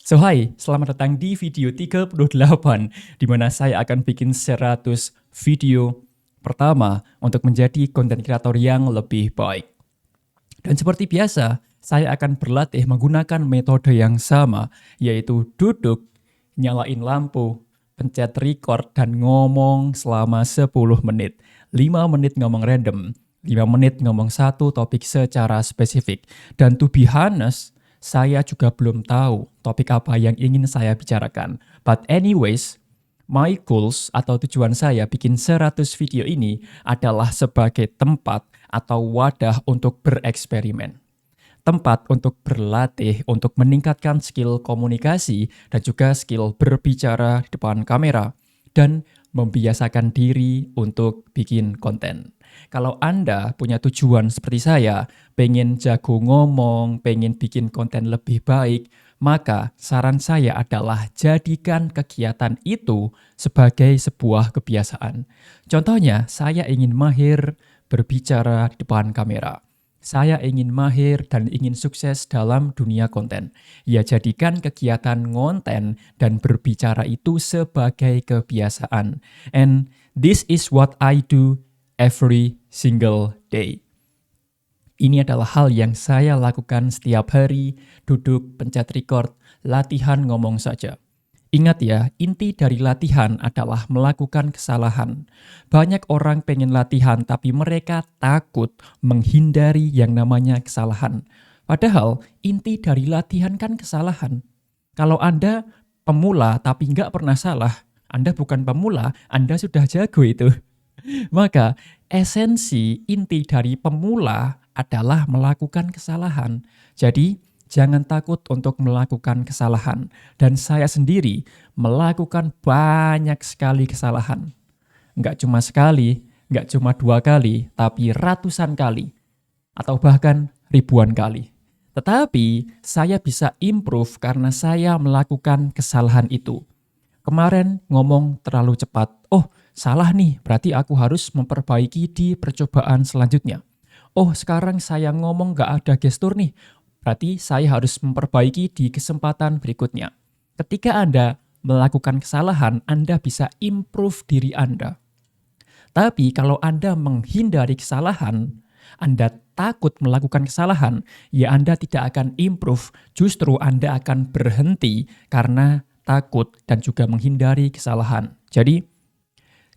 So hi, selamat datang di video 38 di mana saya akan bikin 100 video pertama untuk menjadi konten kreator yang lebih baik. Dan seperti biasa, saya akan berlatih menggunakan metode yang sama, yaitu duduk, nyalain lampu, pencet record, dan ngomong selama 10 menit. 5 menit ngomong random, 5 menit ngomong satu topik secara spesifik. Dan to be honest, saya juga belum tahu topik apa yang ingin saya bicarakan. But anyways, my goals atau tujuan saya bikin 100 video ini adalah sebagai tempat atau wadah untuk bereksperimen. Tempat untuk berlatih, untuk meningkatkan skill komunikasi dan juga skill berbicara di depan kamera. Dan membiasakan diri untuk bikin konten. Kalau Anda punya tujuan seperti saya, pengen jago ngomong, pengen bikin konten lebih baik, maka saran saya adalah jadikan kegiatan itu sebagai sebuah kebiasaan. Contohnya, saya ingin mahir berbicara di depan kamera. Saya ingin mahir dan ingin sukses dalam dunia konten. Ya, jadikan kegiatan ngonten dan berbicara itu sebagai kebiasaan. And this is what I do every single day. Ini adalah hal yang saya lakukan setiap hari, duduk, pencet record, latihan ngomong saja. Ingat ya, inti dari latihan adalah melakukan kesalahan. Banyak orang pengen latihan tapi mereka takut menghindari yang namanya kesalahan. Padahal inti dari latihan kan kesalahan. Kalau Anda pemula tapi nggak pernah salah, Anda bukan pemula, Anda sudah jago itu. Maka esensi inti dari pemula adalah melakukan kesalahan. Jadi, jangan takut untuk melakukan kesalahan. Dan saya sendiri melakukan banyak sekali kesalahan. Nggak cuma sekali, nggak cuma 2 kali, tapi ratusan kali. Atau bahkan ribuan kali. Tetapi saya bisa improve karena saya melakukan kesalahan itu. Kemarin ngomong terlalu cepat. Oh, salah nih, berarti aku harus memperbaiki di percobaan selanjutnya. Oh, sekarang saya ngomong nggak ada gestur nih. Berarti saya harus memperbaiki di kesempatan berikutnya. Ketika Anda melakukan kesalahan, Anda bisa improve diri Anda. Tapi kalau Anda menghindari kesalahan, Anda takut melakukan kesalahan, ya Anda tidak akan improve, justru Anda akan berhenti karena takut dan juga menghindari kesalahan. Jadi,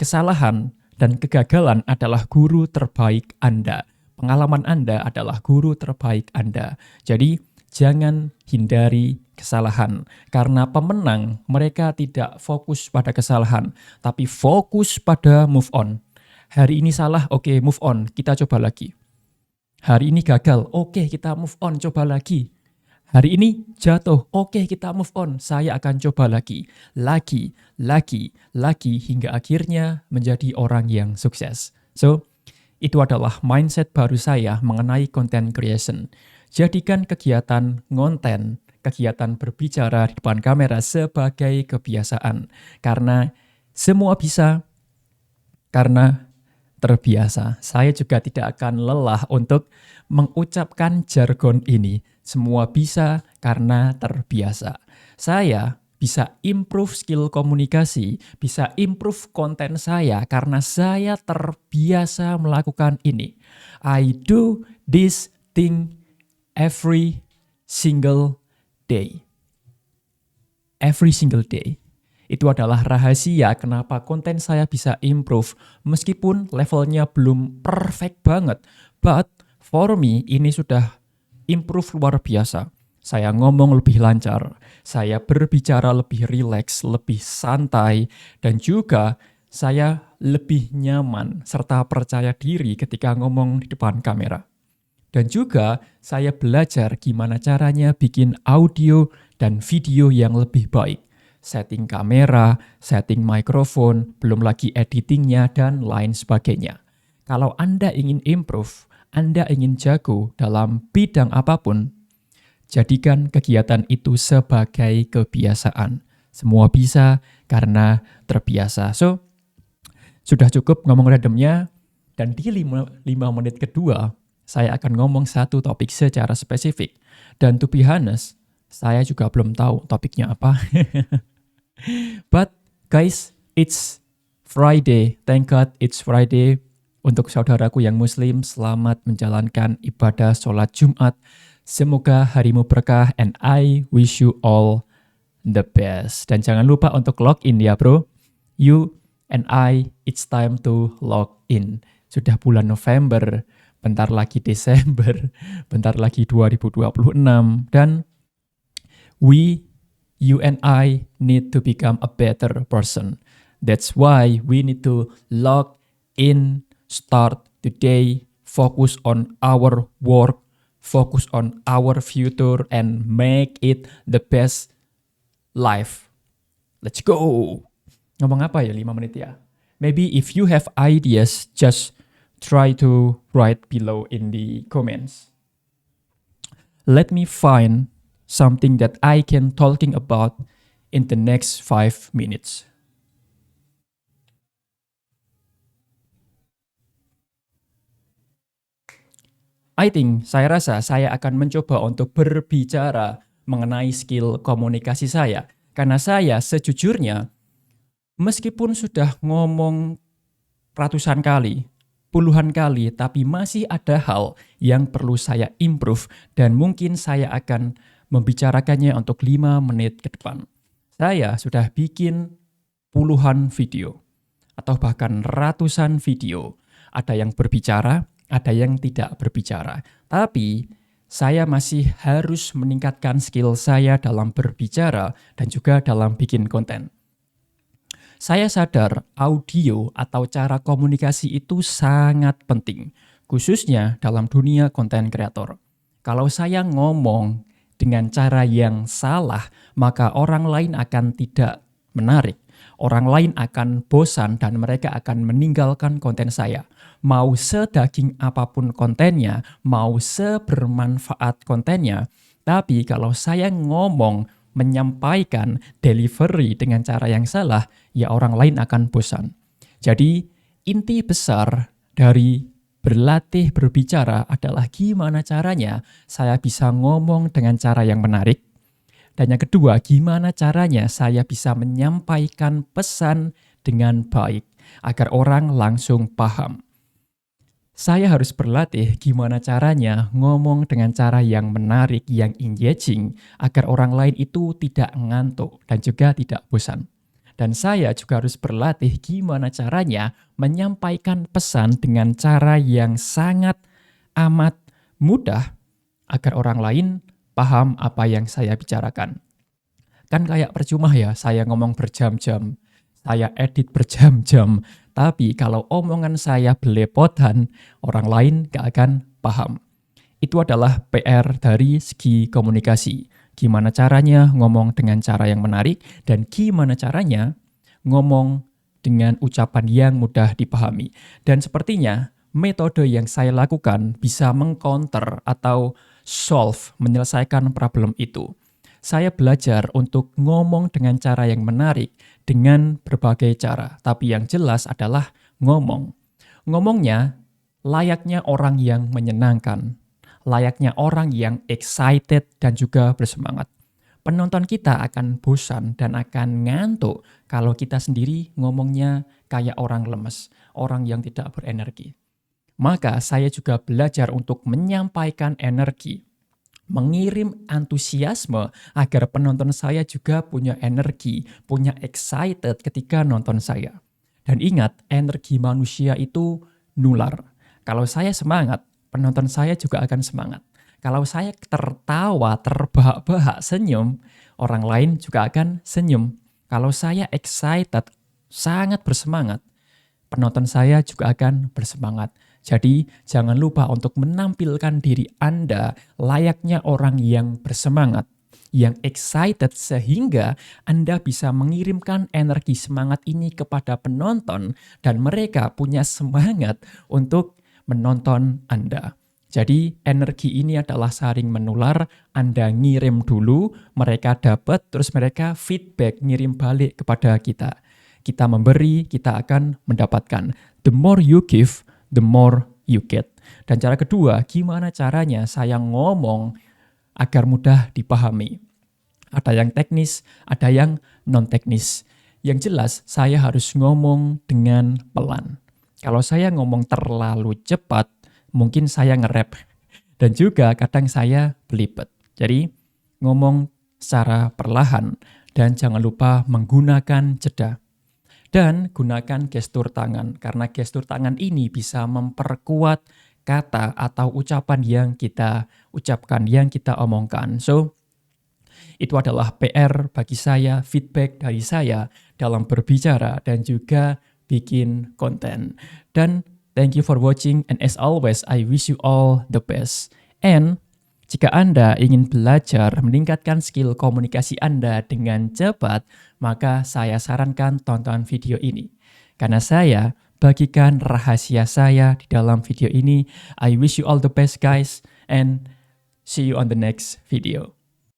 kesalahan dan kegagalan adalah guru terbaik Anda. Pengalaman Anda adalah guru terbaik Anda. Jadi, jangan hindari kesalahan. Karena pemenang, mereka tidak fokus pada kesalahan, tapi fokus pada move on. Hari ini salah, oke, move on, kita coba lagi. Hari ini gagal, oke, kita move on, coba lagi. Hari ini jatuh, oke, kita move on, saya akan coba lagi. Lagi, hingga akhirnya menjadi orang yang sukses. So, itu adalah mindset baru saya mengenai content creation. Jadikan kegiatan ngonten, kegiatan berbicara di depan kamera sebagai kebiasaan. Karena semua bisa, karena terbiasa. Saya juga tidak akan lelah untuk mengucapkan jargon ini. Semua bisa karena terbiasa. Saya bisa improve skill komunikasi, bisa improve konten saya karena saya terbiasa melakukan ini. I do this thing every single day. Every single day. Itu adalah rahasia kenapa konten saya bisa improve meskipun levelnya belum perfect banget. But for me ini sudah improve luar biasa. Saya ngomong lebih lancar, saya berbicara lebih rileks, lebih santai, dan juga saya lebih nyaman serta percaya diri ketika ngomong di depan kamera. Dan juga saya belajar gimana caranya bikin audio dan video yang lebih baik. Setting kamera, setting mikrofon, belum lagi editingnya, dan lain sebagainya. Kalau Anda ingin improve, Anda ingin jago dalam bidang apapun, jadikan kegiatan itu sebagai kebiasaan. Semua bisa karena terbiasa. So, sudah cukup ngomong randomnya. Dan di 5 menit kedua, saya akan ngomong satu topik secara spesifik. Dan to be honest, Saya juga belum tahu topiknya apa. But guys, it's Friday. Thank God it's Friday. Untuk saudaraku yang muslim, selamat menjalankan ibadah sholat Jumat. Semoga harimu berkah and I wish you all the best. Dan jangan lupa untuk log in ya bro. You and I, it's time to log in. Sudah bulan November, bentar lagi Desember, bentar lagi 2026. Dan you and I need to become a better person. That's why we need to log in, start today, focus on our work, focus on our future, and make it the best life. Let's go! Ngomong apa ya 5 menit ya? Maybe if you have ideas, just try to write below in the comments. Let me find something that I can talking about in the next 5 minutes. Saya rasa saya akan mencoba untuk berbicara mengenai skill komunikasi saya. Karena saya sejujurnya, meskipun sudah ngomong ratusan kali, puluhan kali, tapi masih ada hal yang perlu saya improve dan mungkin saya akan membicarakannya untuk 5 menit ke depan. Saya sudah bikin puluhan video atau bahkan ratusan video. Ada yang berbicara, ada yang tidak berbicara. Tapi saya masih harus meningkatkan skill saya dalam berbicara dan juga dalam bikin konten. Saya sadar audio atau cara komunikasi itu sangat penting, khususnya dalam dunia konten kreator. Kalau saya ngomong dengan cara yang salah, maka orang lain akan tidak menarik. Orang lain akan bosan dan mereka akan meninggalkan konten saya. Mau sedaging apapun kontennya, mau sebermanfaat kontennya, tapi kalau saya ngomong, menyampaikan, delivery dengan cara yang salah, ya orang lain akan bosan. Jadi inti besar dari berlatih berbicara adalah gimana caranya saya bisa ngomong dengan cara yang menarik. Dan yang kedua, gimana caranya saya bisa menyampaikan pesan dengan baik agar orang langsung paham. Saya harus berlatih gimana caranya ngomong dengan cara yang menarik, yang engaging, agar orang lain itu tidak ngantuk dan juga tidak bosan. Dan saya juga harus berlatih gimana caranya menyampaikan pesan dengan cara yang sangat amat mudah agar orang lain paham apa yang saya bicarakan. Kan kayak percuma ya saya ngomong berjam-jam, saya edit berjam-jam, tapi kalau omongan saya belepotan, orang lain gak akan paham. Itu adalah PR dari segi komunikasi. Gimana caranya ngomong dengan cara yang menarik, dan gimana caranya ngomong dengan ucapan yang mudah dipahami. Dan sepertinya metode yang saya lakukan bisa mengcounter atau menyelesaikan problem itu. Saya belajar untuk ngomong dengan cara yang menarik dengan berbagai cara, tapi yang jelas adalah ngomong. Ngomongnya layaknya orang yang menyenangkan, layaknya orang yang excited dan juga bersemangat. Penonton kita akan bosan dan akan ngantuk kalau kita sendiri ngomongnya kayak orang lemes, orang yang tidak berenergi. Maka saya juga belajar untuk menyampaikan energi, mengirim antusiasme agar penonton saya juga punya energi, punya excited ketika nonton saya. Dan ingat, energi manusia itu nular. Kalau saya semangat, penonton saya juga akan semangat. Kalau saya tertawa, terbahak-bahak, senyum, orang lain juga akan senyum. Kalau saya excited, sangat bersemangat, penonton saya juga akan bersemangat. Jadi jangan lupa untuk menampilkan diri Anda layaknya orang yang bersemangat, yang excited sehingga Anda bisa mengirimkan energi semangat ini kepada penonton dan mereka punya semangat untuk menonton Anda. Jadi energi ini adalah saling menular, Anda ngirim dulu, mereka dapat, terus mereka feedback, ngirim balik kepada kita. Kita memberi, kita akan mendapatkan. The more you give, the more you get. Dan cara kedua, gimana caranya saya ngomong agar mudah dipahami. Ada yang teknis, ada yang non-teknis. Yang jelas, saya harus ngomong dengan pelan. Kalau saya ngomong terlalu cepat, mungkin saya nge-rap. Dan juga kadang saya belibet. Jadi, ngomong secara perlahan dan jangan lupa menggunakan jeda. Dan gunakan gestur tangan, karena gestur tangan ini bisa memperkuat kata atau ucapan yang kita ucapkan, yang kita omongkan. So, itu adalah PR bagi saya, feedback dari saya dalam berbicara dan juga bikin konten. Dan thank you for watching, and as always, I wish you all the best. And jika Anda ingin belajar meningkatkan skill komunikasi Anda dengan cepat, maka saya sarankan tonton video ini. Karena saya bagikan rahasia saya di dalam video ini. I wish you all the best guys, and see you on the next video.